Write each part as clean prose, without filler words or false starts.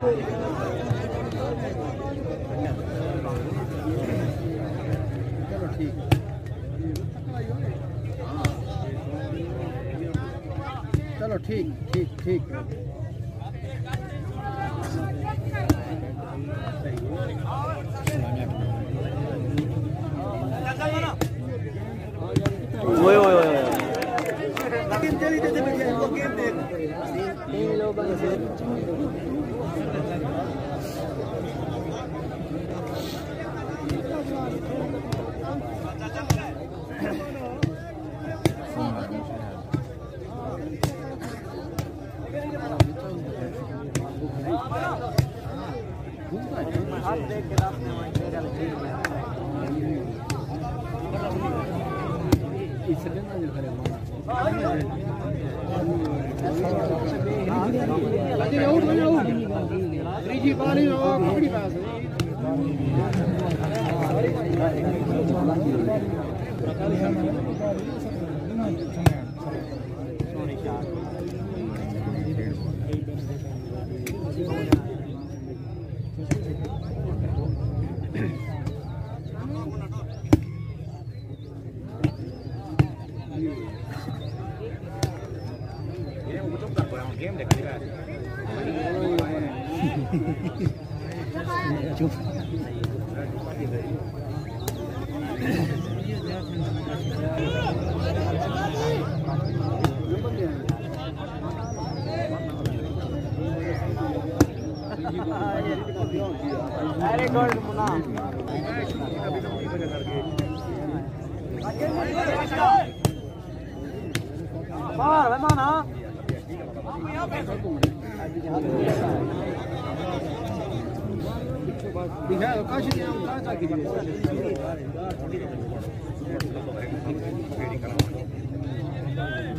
चलो ठीक ठीक ठीक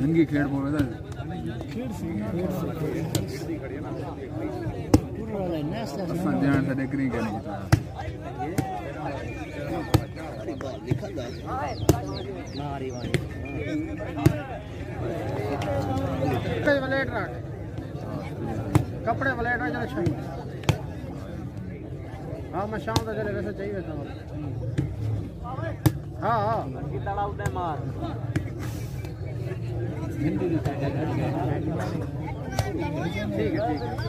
जंगी खेड़ बोल ध्यान से देख रही कपड़े वलेट चले शाम हाँ मैं शाम तक चले वैसे चाहिए वैसा हाँ हाँ मार ठीक है ठीक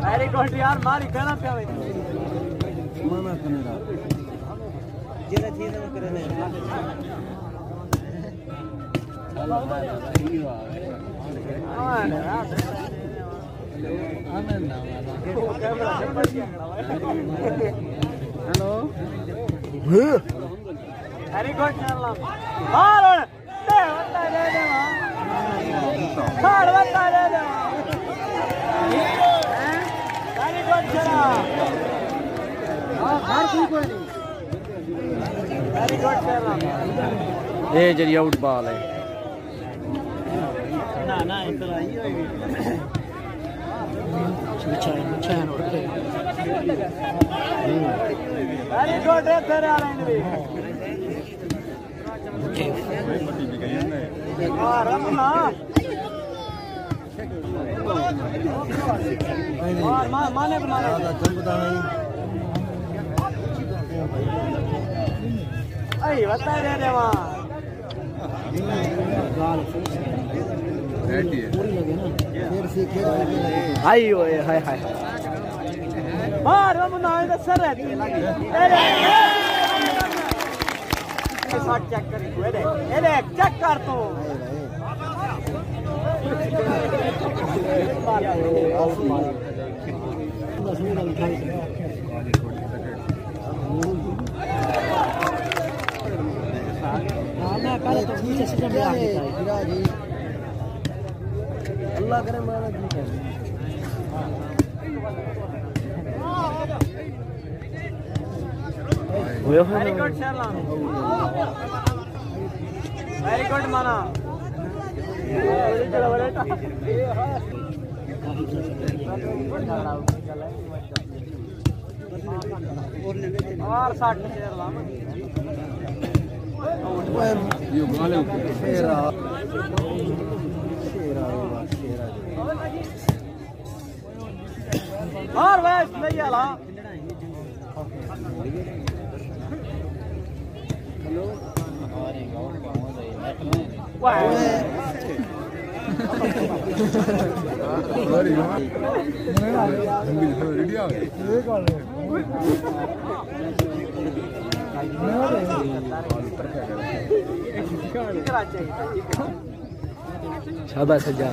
तारीख यार मारी कहना पे मना करना जेरा थी ना करने हेलो वेरी गुड चल बाहर दे बता दे दे बाहर बता दे दे वेरी गुड चला हां ठीक है वेरी गुड चला ये जरी आउट बॉल है ना ना इधर आई होगी चैन और वेरी गुड है तेरे आ रहे हैं रमना माने को माने आई बता दे रे वहां पूरी लगे ना फिर सीखे आई ओए हाय हाय मार रमना इधर सर है तेरे शॉट चेक कर ये देख चेक कर तू अल्लाह करे माना very good Sharla very good माना और 60 शर्ला ये गाले शेरा और वैस ले आला हेलो शाबाश सजा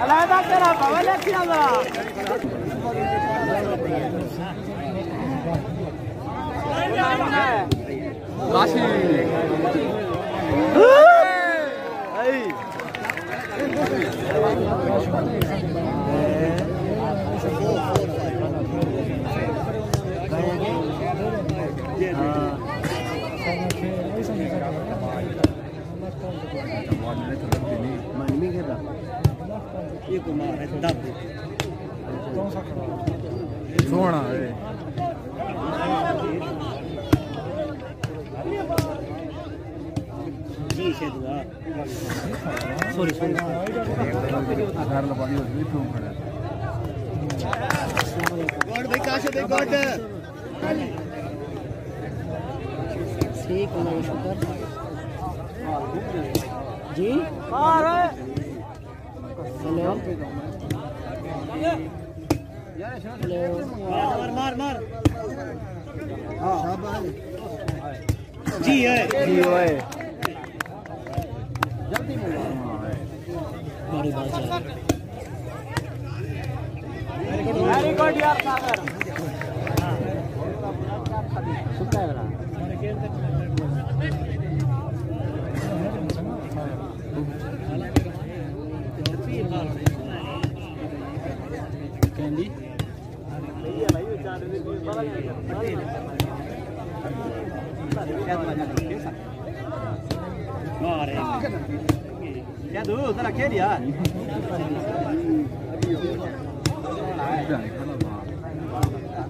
अलहदा तेरा भवन है क्या जरा काशी सोना सॉरी गॉड भाई काश दे गॉड ठीक है शुक्र जी हेलो मार मार जी है जल्दी बड़ी बात है वेरी गुड यार सागर शुक्रिया कैंडी क्या दो जरा खेल यार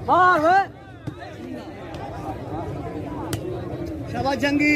मार शाबाश जंगी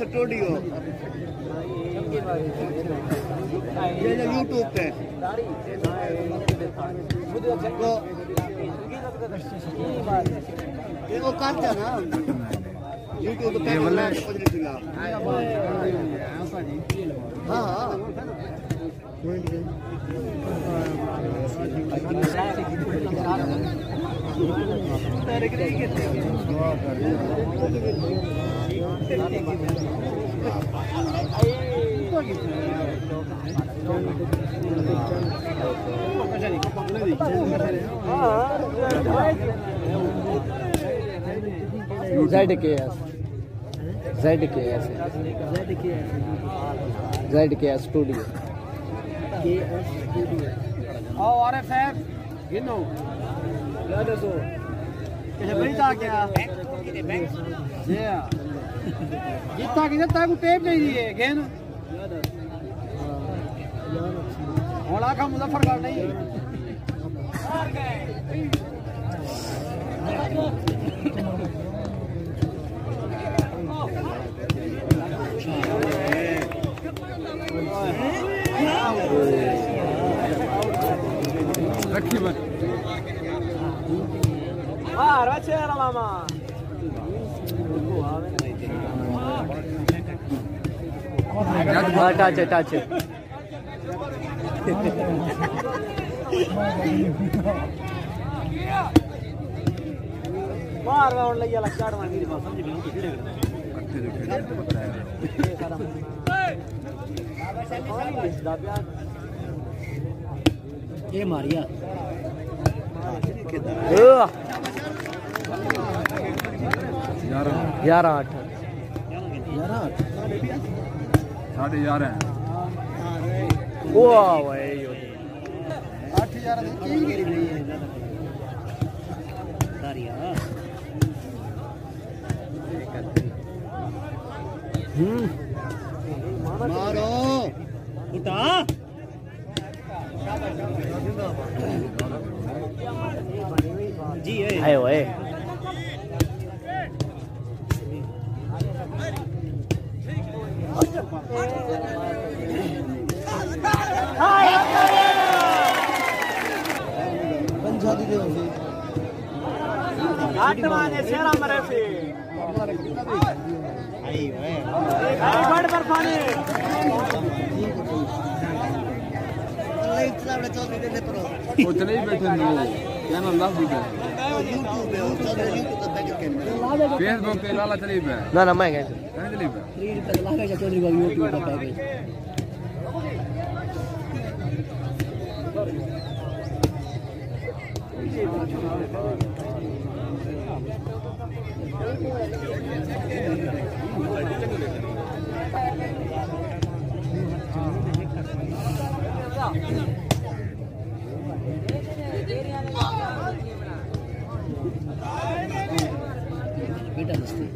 स्टूडियो ये यूट्यूब पे ये वो करता ना यूट्यूब पे हाँ ZKS स्टूडियो और एफएफ गिनो याद है सो कैसे बड़ी था क्या जी जितना कि जितना को टेप नहीं दिए गेन होला का मुजफ्फरगढ़ नहीं रखी मत मार बच्चे मामा टच टच मार राउंड लग गया चार मार मेरी बात समझ में ये मारिया 11-8 11:30 वाह भाई 8 की गिरी रही है दारिया मारो उठा जी है ओए पंजाबी दे आत्माने शेरा मरे से आई ओए आई बड़ पर पानी इतना बड़ा चौधरी देने पर उतने ही बैठे हैं क्या नाम लाभ भी YouTube पे चौधरी YouTube पे बैठ के Facebook पे लाला चली पे ना मैं गया नहीं चली पे 3 रुपए लागा चौधरी का YouTube पे पैकेज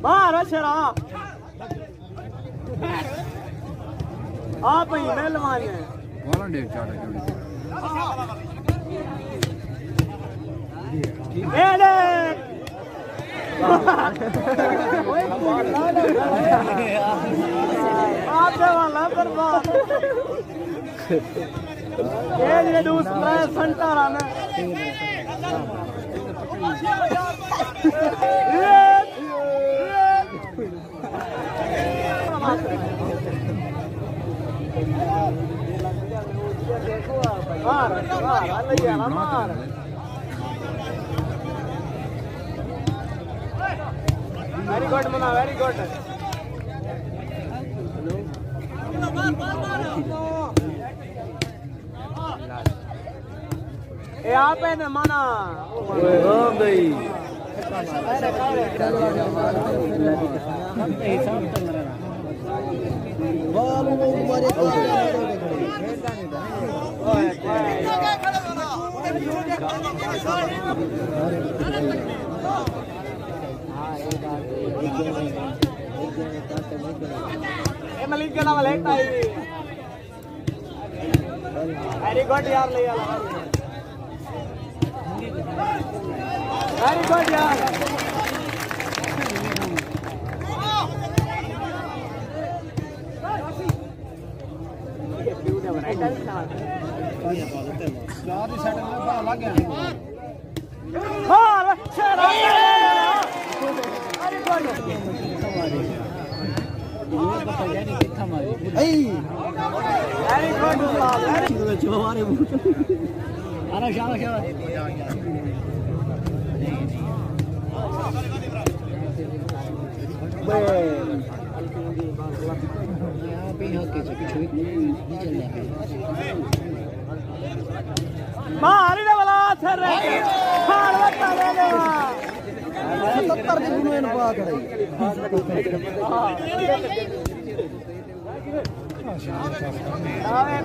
बाहर शरा आप ही मेहमान है वॉलंटियर चार्ट आपसे वाला बर्बाद ये दूसरा संटा राना वेरी गुड मना वेरी गुड ए आप है ना मना ओ भाई मलिक के नाम लेट आई वेरी गुड यार ले यार वेरी गुड यार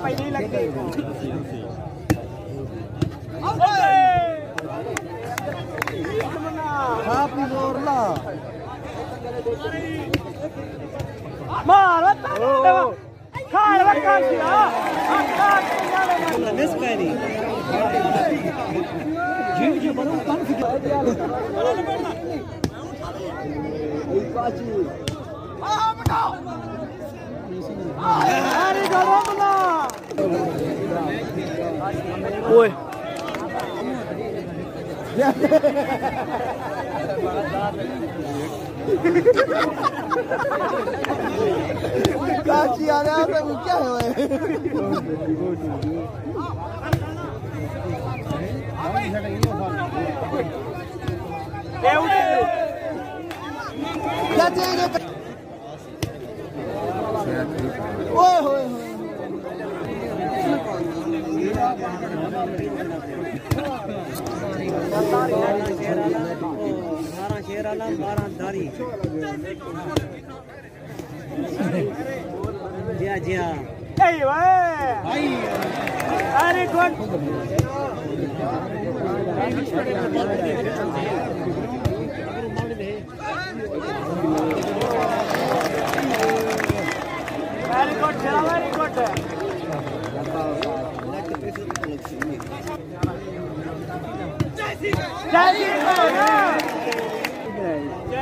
पहली लगती ओए काची आ रहा है वो क्या है क्या चाहिए ओए होए शेर आलम 12 दारी जी हाँ वेरी गुड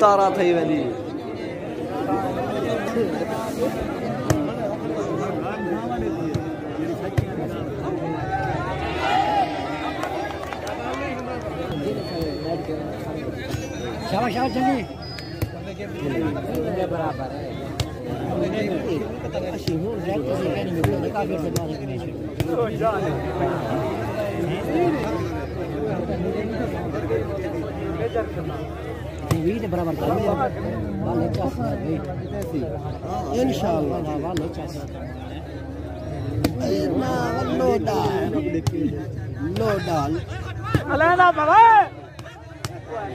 तारा थई वेंदी शाबाश शाबाश जल्दी बराबर है अच्छी हो जाए तो ये नहीं मिलता काफी से बात करने से ये भी बराबर कर लिया वाले चास इंशाल्लाह वाले चास ना लो डाल अलाना बाबा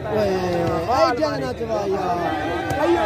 ay jangan aja ya ayo